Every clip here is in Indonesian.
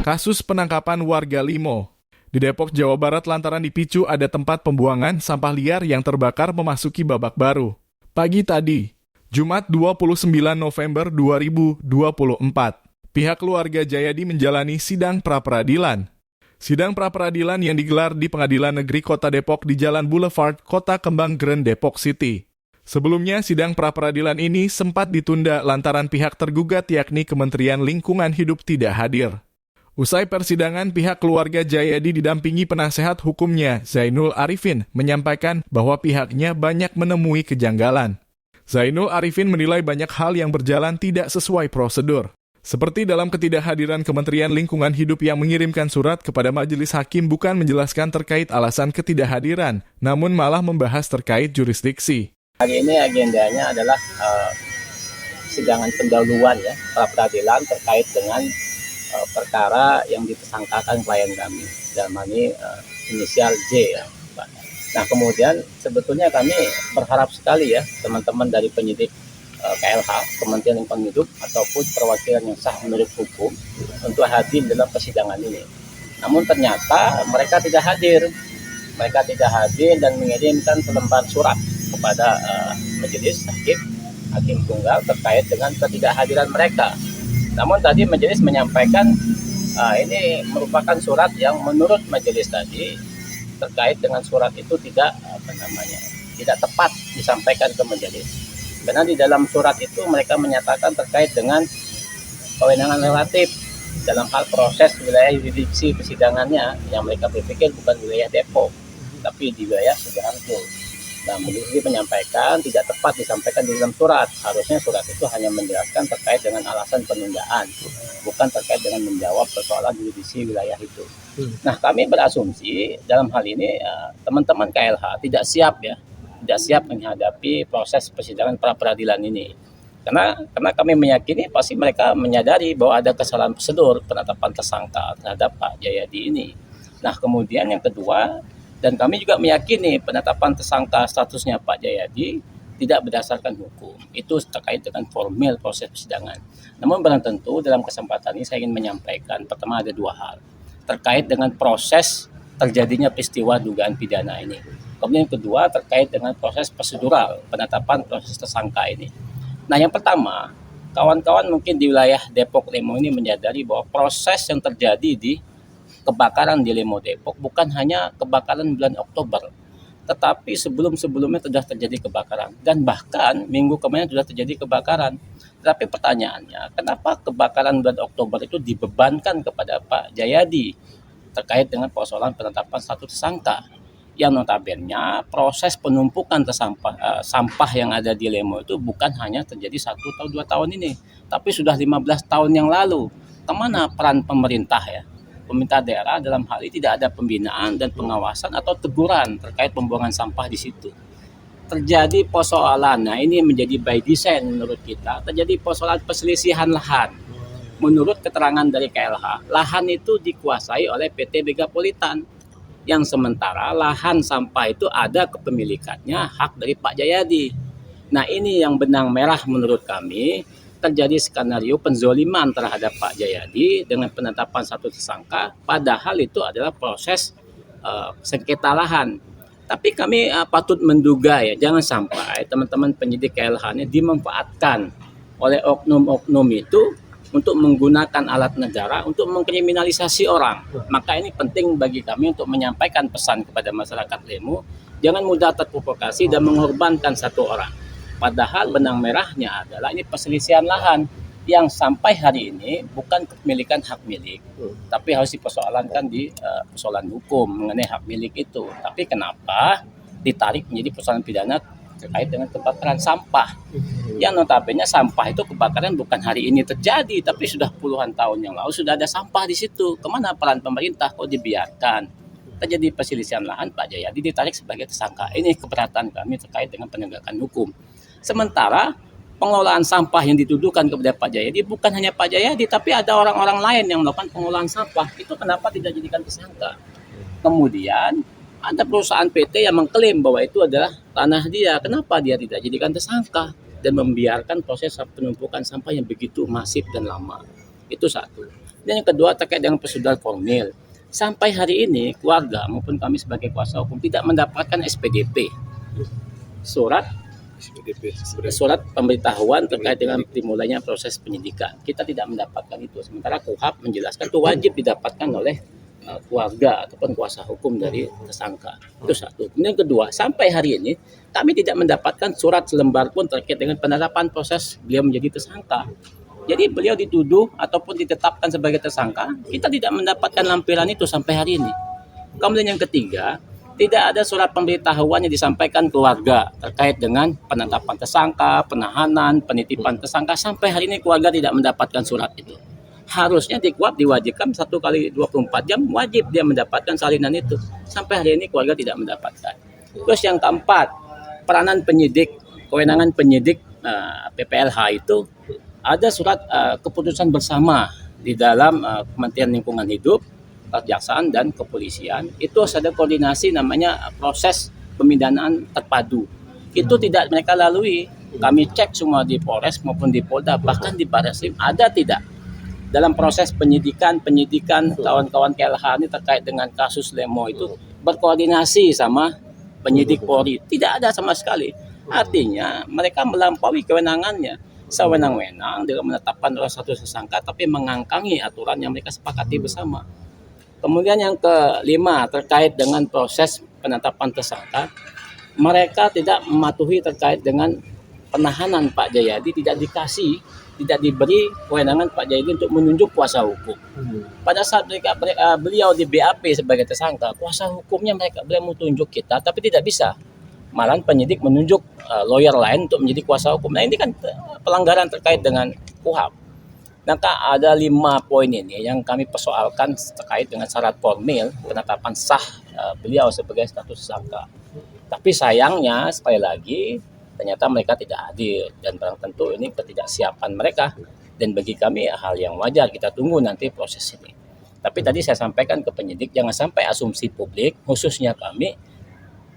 Kasus penangkapan warga Limo. Di Depok, Jawa Barat lantaran dipicu ada tempat pembuangan sampah liar yang terbakar memasuki babak baru. Pagi tadi, Jumat 29 November 2024, pihak keluarga Jayadi menjalani sidang pra-peradilan. Sidang pra-peradilan yang digelar di Pengadilan Negeri Kota Depok di Jalan Boulevard, Kota Kembang Grand Depok City. Sebelumnya, sidang pra-peradilan ini sempat ditunda lantaran pihak tergugat yakni Kementerian Lingkungan Hidup tidak hadir. Usai persidangan, pihak keluarga Jayadi didampingi penasehat hukumnya, Zainul Arifin, menyampaikan bahwa pihaknya banyak menemui kejanggalan. Zainul Arifin menilai banyak hal yang berjalan tidak sesuai prosedur. Seperti dalam ketidakhadiran Kementerian Lingkungan Hidup yang mengirimkan surat kepada majelis hakim bukan menjelaskan terkait alasan ketidakhadiran, namun malah membahas terkait jurisdiksi. Hari ini agendanya adalah sidangan pendahuluan ya, pra-peradilan terkait dengan perkara yang ditersangkakan klien kami, dalam hal ini inisial J ya, Pak. Nah kemudian sebetulnya kami berharap sekali ya teman-teman dari penyidik KLH, Kementerian Lingkungan Hidup ataupun perwakilan yang sah menurut hukum untuk hadir dalam persidangan ini. Namun ternyata mereka tidak hadir. Mereka tidak hadir dan mengirimkan selembar surat kepada majelis hakim tunggal terkait dengan ketidakhadiran mereka. Namun tadi majelis menyampaikan ini merupakan surat yang menurut majelis tadi terkait dengan surat itu tidak tepat disampaikan ke majelis. Karena di dalam surat itu mereka menyatakan terkait dengan kewenangan relatif dalam hal proses wilayah yurisdiksi persidangannya yang mereka berpikir bukan wilayah Depok, tapi di wilayah Sidoarjo. Nah, majelis menyampaikan tidak tepat disampaikan di dalam surat. Harusnya surat itu hanya menjelaskan terkait dengan alasan penundaan, bukan terkait dengan menjawab persoalan yurisdiksi wilayah itu. Nah, kami berasumsi dalam hal ini teman-teman KLH tidak siap menghadapi proses persidangan pra-peradilan ini. Karena kami meyakini pasti mereka menyadari bahwa ada kesalahan prosedur penetapan tersangka terhadap Pak Jayadi ini. Nah, kemudian yang kedua, dan kami juga meyakini penetapan tersangka statusnya Pak Jayadi tidak berdasarkan hukum. Itu terkait dengan formal proses persidangan. Namun barang tentu dalam kesempatan ini saya ingin menyampaikan pertama ada dua hal. Terkait dengan proses terjadinya peristiwa dugaan pidana ini. Kemudian yang kedua terkait dengan proses prosedural penetapan proses tersangka ini. Nah yang pertama, kawan-kawan mungkin di wilayah Depok Limo ini menyadari bahwa proses yang terjadi di kebakaran di Limo Depok bukan hanya kebakaran bulan Oktober, tetapi sebelumnya sudah terjadi kebakaran dan bahkan minggu kemarin sudah terjadi kebakaran. Tetapi pertanyaannya, kenapa kebakaran bulan Oktober itu dibebankan kepada Pak Jayadi terkait dengan persoalan penetapan status tersangka? Yang notabene proses penumpukan sampah yang ada di Lemo itu bukan hanya terjadi 1 atau 2 tahun ini, tapi sudah 15 tahun yang lalu. Kemana peran pemerintah ya? Pemerintah daerah dalam hal ini tidak ada pembinaan dan pengawasan atau teguran terkait pembuangan sampah di situ. Terjadi persoalan, nah ini menjadi by design menurut kita, terjadi persoalan perselisihan lahan. Menurut keterangan dari KLH, lahan itu dikuasai oleh PT Megapolitan, yang sementara lahan sampah itu ada kepemilikannya hak dari Pak Jayadi. Nah ini yang benang merah menurut kami, terjadi skenario penzoliman terhadap Pak Jayadi dengan penetapan satu tersangka, padahal itu adalah proses sengketa lahan. Tapi kami patut menduga ya, jangan sampai teman-teman penyidik KLH ini dimanfaatkan oleh oknum-oknum itu untuk menggunakan alat negara untuk mengkriminalisasi orang. Maka ini penting bagi kami untuk menyampaikan pesan kepada masyarakat Lemo, jangan mudah terprovokasi dan mengorbankan satu orang. Padahal benang merahnya adalah ini perselisihan lahan yang sampai hari ini bukan kepemilikan hak milik, tapi harus dipersoalankan di persoalan hukum mengenai hak milik itu. Tapi kenapa ditarik menjadi persoalan pidana terkait dengan kebakaran sampah? Yang notabene sampah itu kebakaran bukan hari ini terjadi, tapi sudah puluhan tahun yang lalu sudah ada sampah di situ. Kemana peran pemerintah kok dibiarkan terjadi perselisihan lahan? Pak Jayadi ditarik sebagai tersangka. Ini keberatan kami terkait dengan penegakan hukum. Sementara pengelolaan sampah yang dituduhkan kepada Pak Jayadi bukan hanya Pak Jayadi, tapi ada orang-orang lain yang melakukan pengelolaan sampah. Itu kenapa tidak dijadikan tersangka? Kemudian ada perusahaan PT yang mengklaim bahwa itu adalah tanah dia. Kenapa dia tidak jadikan tersangka dan membiarkan proses penumpukan sampah yang begitu masif dan lama? Itu satu. Dan yang kedua terkait dengan persetujuan formil. Sampai hari ini keluarga maupun kami sebagai kuasa hukum tidak mendapatkan SPDP, surat surat pemberitahuan terkait dengan dimulainya proses penyidikan. Kita tidak mendapatkan itu. Sementara KUHP menjelaskan itu wajib didapatkan oleh keluarga ataupun kuasa hukum dari tersangka. Itu satu. Kemudian kedua, sampai hari ini kami tidak mendapatkan surat selembar pun terkait dengan penetapan proses beliau menjadi tersangka. Jadi beliau dituduh ataupun ditetapkan sebagai tersangka, kita tidak mendapatkan lampiran itu sampai hari ini. Kemudian yang ketiga, tidak ada surat pemberitahuan yang disampaikan keluarga terkait dengan penetapan tersangka, penahanan, penitipan tersangka. Sampai hari ini keluarga tidak mendapatkan surat itu. Harusnya di KUHP diwajibkan 1 kali 24 jam wajib dia mendapatkan salinan itu. Sampai hari ini keluarga tidak mendapatkan. Terus yang keempat, peranan penyidik, kewenangan penyidik PPLH itu ada surat keputusan bersama di dalam Kementerian Lingkungan Hidup, Kejaksaan dan Kepolisian. Itu ada koordinasi namanya proses pemindahan terpadu. Itu tidak mereka lalui. Kami cek semua di Polres maupun di Polda, bahkan di Barreskrim ada tidak dalam proses penyidikan kawan-kawan KLH ini terkait dengan kasus Lemo itu berkoordinasi sama penyidik Polri. Tidak ada sama sekali. Artinya mereka melampaui kewenangannya. Sewenang-wenang dengan menetapkan salah satu tersangka tapi mengangkangi aturan yang mereka sepakati bersama. Kemudian yang kelima terkait dengan proses penetapan tersangka, mereka tidak mematuhi terkait dengan penahanan Pak Jayadi, tidak diberi kewenangan Pak Jayadi untuk menunjuk kuasa hukum. Pada saat beliau di BAP sebagai tersangka, kuasa hukumnya beliau mau tunjuk kita tapi tidak bisa. Malahan penyidik menunjuk lawyer lain untuk menjadi kuasa hukum. Nah ini kan pelanggaran terkait dengan KUHP. Nah ada 5 poin ini yang kami persoalkan terkait dengan syarat formil penetapan sah beliau sebagai status tersangka. Tapi sayangnya sekali lagi ternyata mereka tidak hadir dan barang tentu ini ketidaksiapan mereka. Dan bagi kami hal yang wajar, kita tunggu nanti proses ini. Tapi tadi saya sampaikan ke penyidik jangan sampai asumsi publik khususnya kami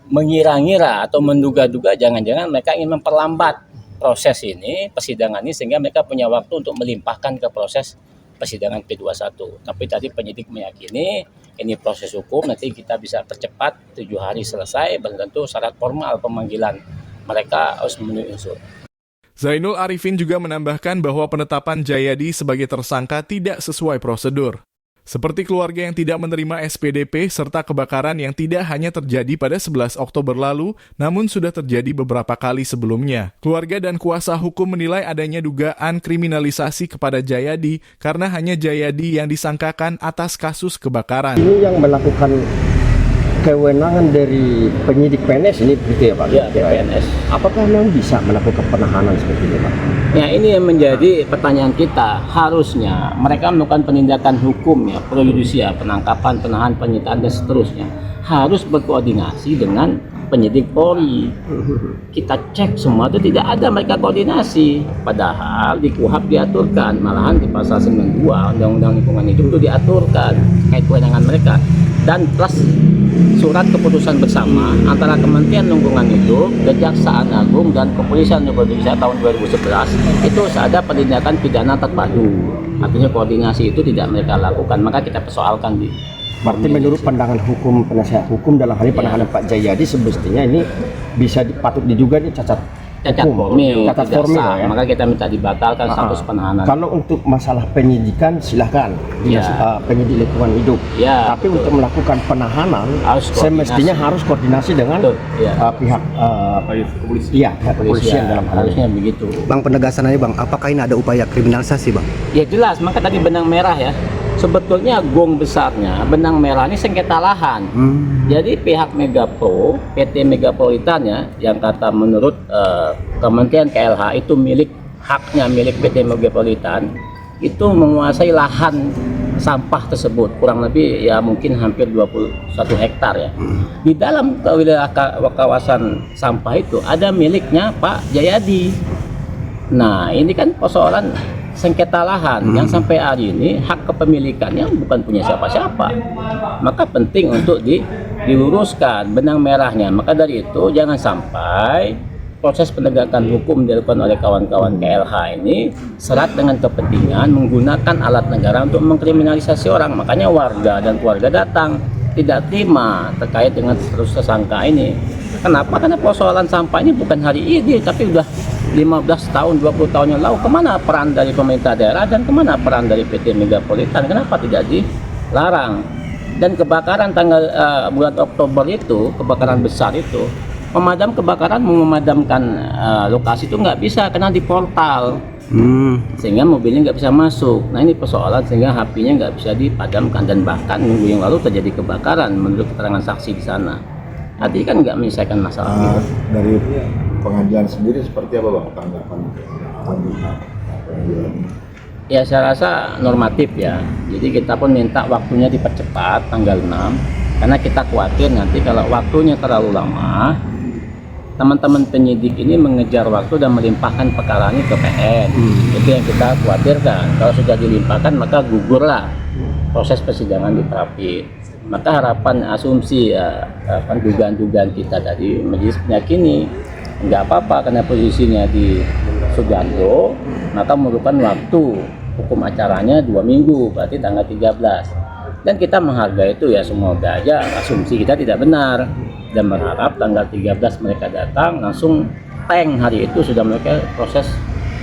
mengira-ngira atau menduga-duga jangan-jangan mereka ingin memperlambat proses ini, persidangan ini sehingga mereka punya waktu untuk melimpahkan ke proses persidangan P21. Tapi tadi penyidik meyakini ini proses hukum nanti kita bisa percepat 7 hari selesai, dan tentu syarat formal pemanggilan mereka harus memenuhi unsur. Zainul Arifin juga menambahkan bahwa penetapan Jayadi sebagai tersangka tidak sesuai prosedur. Seperti keluarga yang tidak menerima SPDP serta kebakaran yang tidak hanya terjadi pada 11 Oktober lalu, namun sudah terjadi beberapa kali sebelumnya. Keluarga dan kuasa hukum menilai adanya dugaan kriminalisasi kepada Jayadi karena hanya Jayadi yang disangkakan atas kasus kebakaran. Ini yang melakukan kewenangan dari penyidik PNS ini begitu ya Pak? Ya, PNS. Apakah memang bisa melakukan penahanan seperti ini Pak? Ya ini yang menjadi pertanyaan kita. Harusnya mereka melakukan penindakan hukum ya, pro justisia, penangkapan, penahanan, penyitaan dan seterusnya. Harus berkoordinasi dengan penyidik Polri. Kita cek semua itu tidak ada mereka koordinasi. Padahal di KUHP diaturkan, malahan di pasal 92 Undang-Undang Lingkungan Hidup itu diaturkan terkait kewenangan mereka. Dan plus surat keputusan bersama antara Kementerian Lingkungan Hidup, Kejaksaan Agung dan Kepolisian Republik Indonesia tahun 2011 itu ada penindakan pidana terpadu. Artinya koordinasi itu tidak mereka lakukan, maka kita persoalkan di. Berarti menurut pandangan hukum penasihat hukum dalam hal ini penahanan Pak Jayadi semestinya ini bisa patut diduga ini cacat formil, ya. Maka kita minta dibatalkan status penahanan. Kalau untuk masalah penyidikan silahkan penyidik lingkungan hidup. Ya, tapi untuk melakukan penahanan semestinya harus koordinasi dengan pihak kepolisian dalam hal harusnya begitu. Bang, penegasannya Bang, apakah ini ada upaya kriminalisasi Bang? Ya jelas, maka tadi benang merah ya. Sebetulnya gong besarnya benang merah ini sengketa lahan. Jadi pihak Megapro, PT Megapolitan ya, yang kata menurut Kementerian KLH itu haknya milik PT Megapolitan, itu menguasai lahan sampah tersebut kurang lebih ya mungkin hampir 21 hektar ya. Di dalam wilayah kawasan sampah itu ada miliknya Pak Jayadi. Nah ini kan persoalan sengketa lahan yang sampai hari ini hak kepemilikannya bukan punya siapa-siapa. Maka penting untuk diluruskan benang merahnya. Maka dari itu jangan sampai proses penegakan hukum dilakukan oleh kawan-kawan KLH ini serat dengan kepentingan menggunakan alat negara untuk mengkriminalisasi orang. Makanya warga dan keluarga datang tidak terima terkait dengan status tersangka ini. Kenapa? Karena persoalan sampah ini bukan hari ini, tapi udah 15 tahun, 20 tahun yang lalu. Kemana peran dari pemerintah daerah dan kemana peran dari PT Megapolitan? Kenapa tidak dilarang? Dan kebakaran bulan Oktober itu, kebakaran besar itu, pemadam kebakaran memadamkan lokasi itu nggak bisa karena di portal, sehingga mobilnya nggak bisa masuk. Nah ini persoalan sehingga apinya nggak bisa dipadamkan, dan bahkan minggu yang lalu terjadi kebakaran menurut keterangan saksi di sana. Artinya kan nggak menyelesaikan masalah itu. Dari pengadilan sendiri seperti apa bang tanggapan? Ya saya rasa normatif ya. Jadi kita pun minta waktunya dipercepat tanggal 6, karena kita khawatir nanti kalau waktunya terlalu lama, teman-teman penyidik ini mengejar waktu dan melimpahkan perkara ini ke PN. Itu yang kita khawatirkan. Kalau sudah dilimpahkan maka gugurlah proses persidangan di Prapit. Maka harapan asumsi dugaan-dugaan kita tadi majelis meyakini nggak apa-apa karena posisinya di Sugiharto, maka memerlukan waktu hukum acaranya 2 minggu, berarti tanggal 13. Dan kita menghargai itu ya, semoga aja asumsi kita tidak benar, dan berharap tanggal 13 mereka datang langsung peng hari itu sudah mereka proses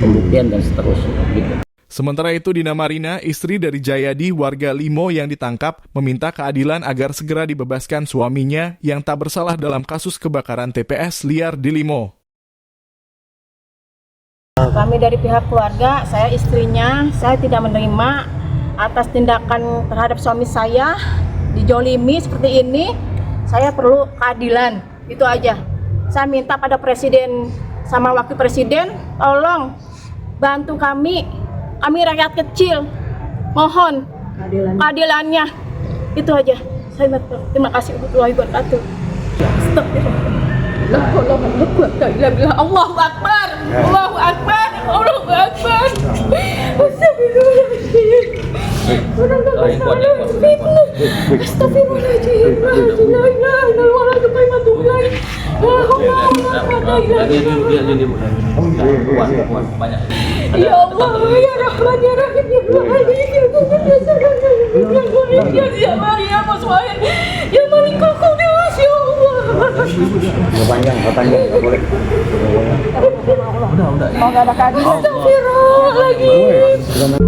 pembuktian dan seterusnya gitu. Sementara itu, Dina Marina, istri dari Jayadi, warga Limo yang ditangkap, meminta keadilan agar segera dibebaskan suaminya yang tak bersalah dalam kasus kebakaran TPS liar di Limo. Kami dari pihak keluarga, saya istrinya, saya tidak menerima atas tindakan terhadap suami saya, dijolimi seperti ini. Saya perlu keadilan, itu aja. Saya minta pada Presiden sama Wakil Presiden, tolong bantu kami rakyat kecil, mohon keadilannya, itu aja. Saya terima kasih warahmatullahi wabarakatuh. Astagfirullah. Allahu Akbar, Allahu Akbar, Allahu Akbar. Ya Allah, ya Rahman, ya Rahim, ya Malik, ya Quddus, ya Maryam, ya Malikul Qudus, ya Allah. Panjang, nggak boleh. Udah. Mau gak ada keadilan? Astagfirullahaladzim.